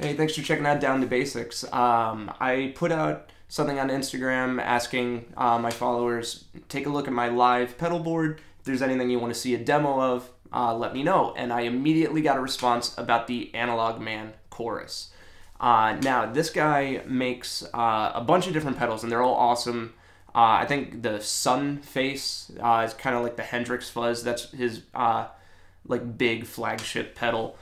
Hey, thanks for checking out Down to Basics. I put out something on Instagram asking my followers, take a look at my live pedal board. If there's anything you want to see a demo of, let me know. And I immediately got a response about the Analog.Man Chorus. Now, this guy makes a bunch of different pedals, and they're all awesome. I think the Sun Face is kind of like the Hendrix Fuzz. That's his like big flagship pedal.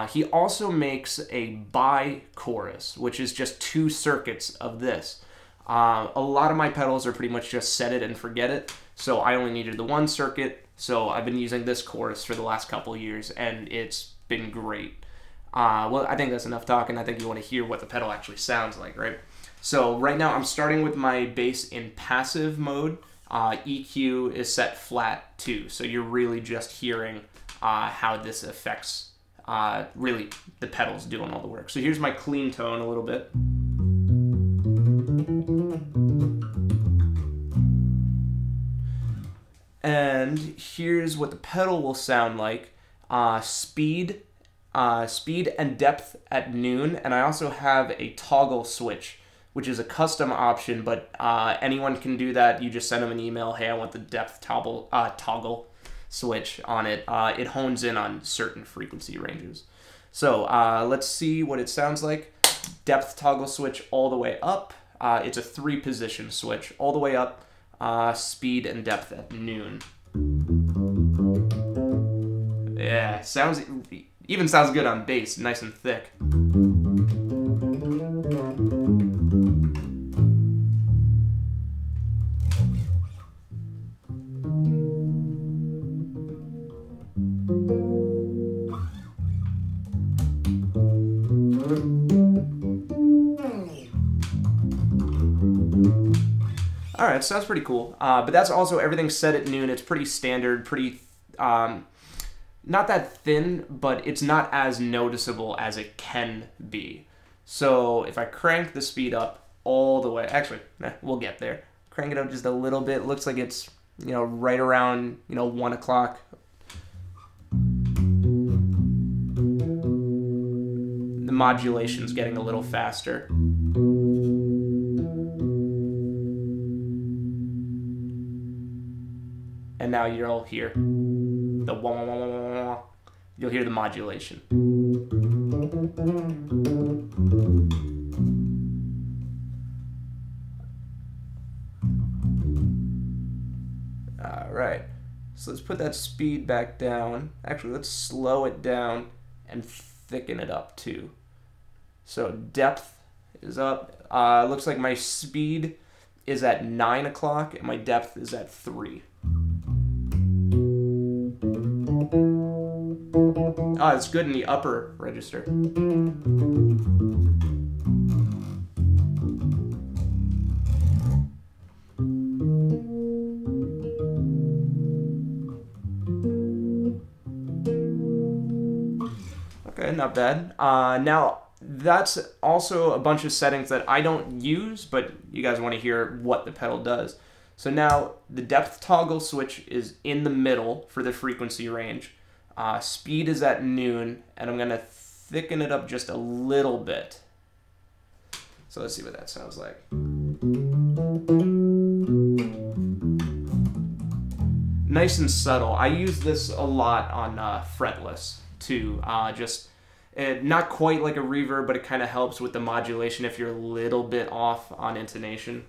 He also makes a bi-chorus, which is just 2 circuits of this. A lot of my pedals are pretty much just set it and forget it, so I only needed the 1 circuit, so I've been using this chorus for the last couple of years, and it's been great. Well, I think that's enough talking. I think you want to hear what the pedal actually sounds like, right? So right now I'm starting with my bass in passive mode. EQ is set flat too, so you're really just hearing how this affects really the pedals doing all the work. So here's my clean tone a little bit. And here's what the pedal will sound like. Speed and depth at noon, and I also have a toggle switch, which is a custom option, but anyone can do that. You just send them an email, hey, I want the depth toggle switch on it. It hones in on certain frequency ranges. So let's see what it sounds like. Depth toggle switch all the way up. It's a 3-position switch all the way up. Speed and depth at noon. Yeah, even sounds good on bass, nice and thick. Alright, so that's pretty cool. But that's also everything set at noon. It's pretty standard, pretty, not that thin, but it's not as noticeable as it can be. So if I crank the speed up all the way, actually, we'll get there. Crank it up just a little bit. Looks like it's, right around, 1 o'clock. The modulation's getting a little faster. And now you'll hear the wah, wah, wah, wah, wah. You'll hear the modulation. All right, so let's put that speed back down. Actually, let's slow it down and thicken it up too. So depth is up. Looks like my speed is at 9 o'clock and my depth is at 3. Oh, it's good in the upper register. Okay, not bad. Now, that's also a bunch of settings that I don't use, but you guys want to hear what the pedal does. So now, the depth toggle switch is in the middle for the frequency range. Speed is at noon, and I'm going to thicken it up just a little bit. So let's see what that sounds like. Nice and subtle. I use this a lot on Fretless too. Not quite like a reverb, but it kind of helps with the modulation if you're a little bit off on intonation.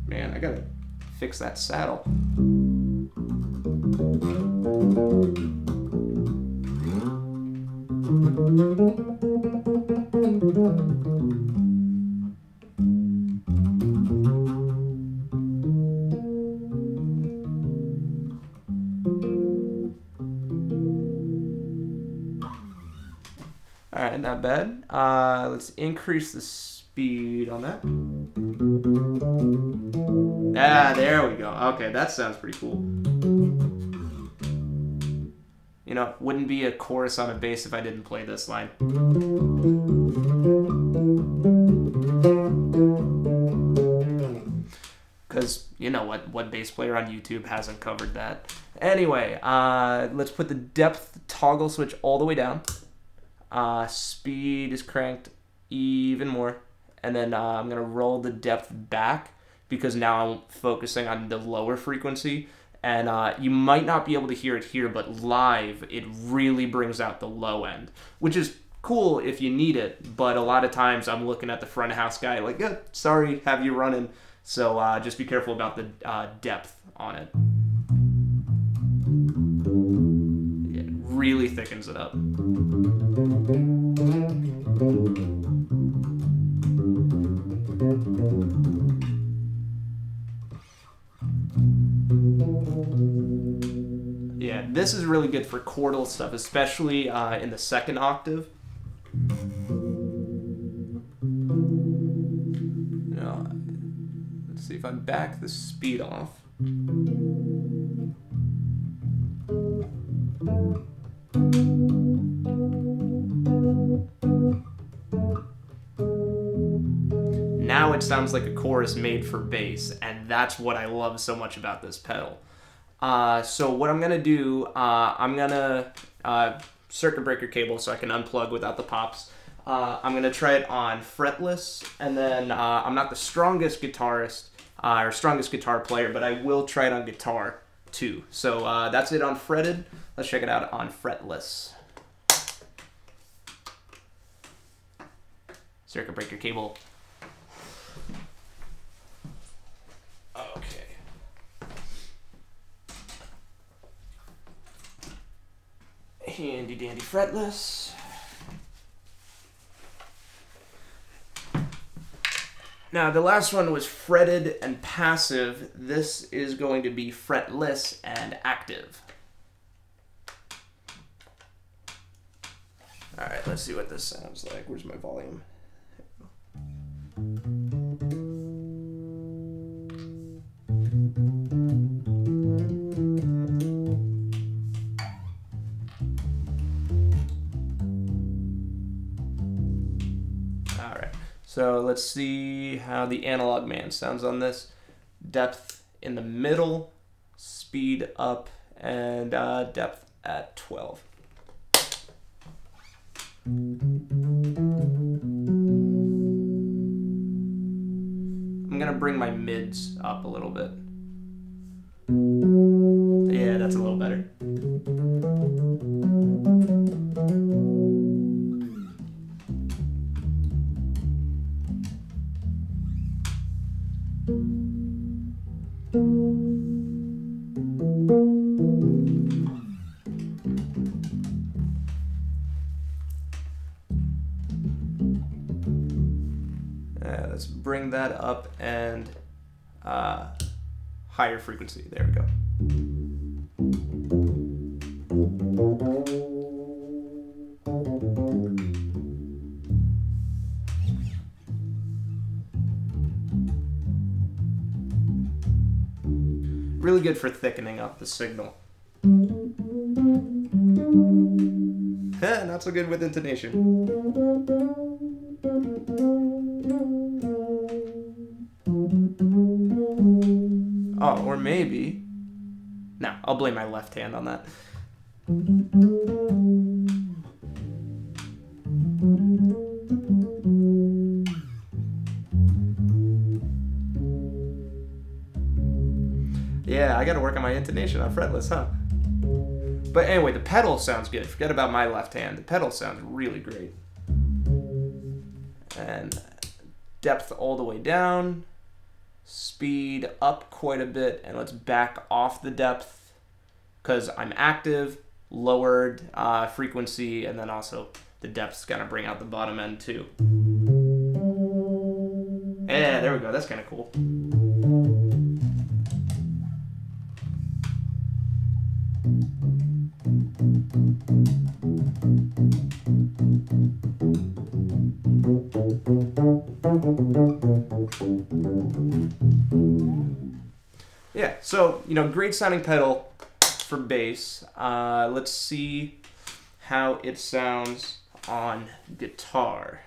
Man, I gotta fix that saddle. Alright, not bad. Let's increase the speed on that. Ah, there we go. Okay, that sounds pretty cool. Wouldn't be a chorus on a bass if I didn't play this line. Because, you know what bass player on YouTube hasn't covered that? Anyway, let's put the depth toggle switch all the way down. Speed is cranked even more. And then I'm going to roll the depth back because now I'm focusing on the lower frequency. And you might not be able to hear it here, but live, it really brings out the low end, which is cool if you need it. But a lot of times I'm looking at the front of house guy like, sorry, have you running. So just be careful about the depth on it. It really thickens it up. Yeah, this is really good for chordal stuff, especially in the second octave. Let's see if I back the speed off. Now it sounds like a chorus made for bass, and that's what I love so much about this pedal. So what I'm gonna do, I'm gonna circuit breaker cable so I can unplug without the pops. I'm gonna try it on fretless, and then I'm not the strongest guitarist or strongest guitar player, but I will try it on guitar too. So that's it on fretted. Let's check it out on fretless. Circuit breaker cable. Okay. Handy dandy fretless. Now the last one was fretted and passive. This is going to be fretless and active. All right, let's see what this sounds like. Where's my volume? So let's see how the Analog.Man sounds on this. Depth in the middle, speed up, and depth at 12. I'm gonna bring my mids up a little bit. Yeah, that's a little better. Let's bring that up and higher frequency. There we go. Really good for thickening up the signal. Not so good with intonation. Oh, or maybe... No, I'll blame my left hand on that. Yeah, I gotta work on my intonation on fretless, huh? But anyway, the pedal sounds good. Forget about my left hand. The pedal sounds really great. And depth all the way down. Speed up quite a bit. And let's back off the depth because I'm active, lowered frequency, and then also the depth's gonna bring out the bottom end too. Yeah, there we go. That's kind of cool. Yeah, so, you know, great sounding pedal for bass. Let's see how it sounds on guitar.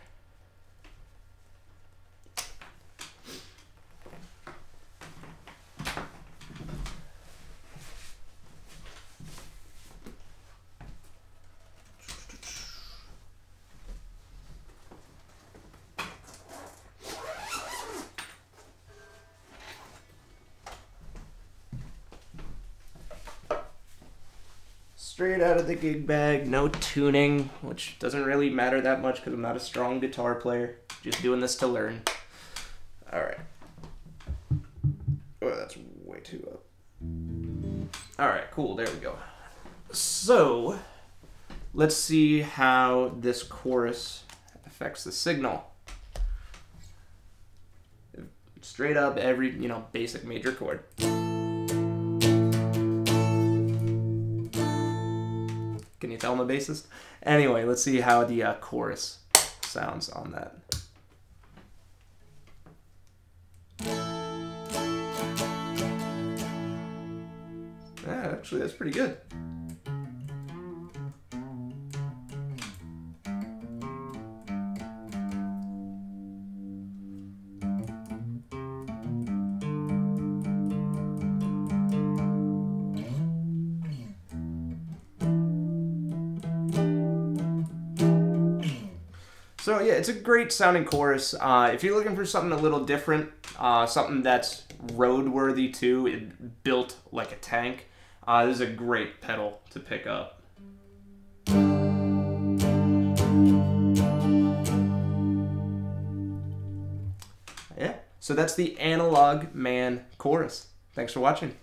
straight out of the gig bag, no tuning, which doesn't really matter that much because I'm not a strong guitar player. Just doing this to learn. All right. Oh, that's way too up. All right, cool. There we go. So let's see how this chorus affects the signal. Straight up every, basic major chord. Can you tell I'm a bassist? Anyway, let's see how the chorus sounds on that. Yeah, actually, that's pretty good. So yeah, it's a great sounding chorus. If you're looking for something a little different, something that's roadworthy too, it built like a tank, this is a great pedal to pick up. Yeah, so that's the Analog.Man Chorus. Thanks for watching.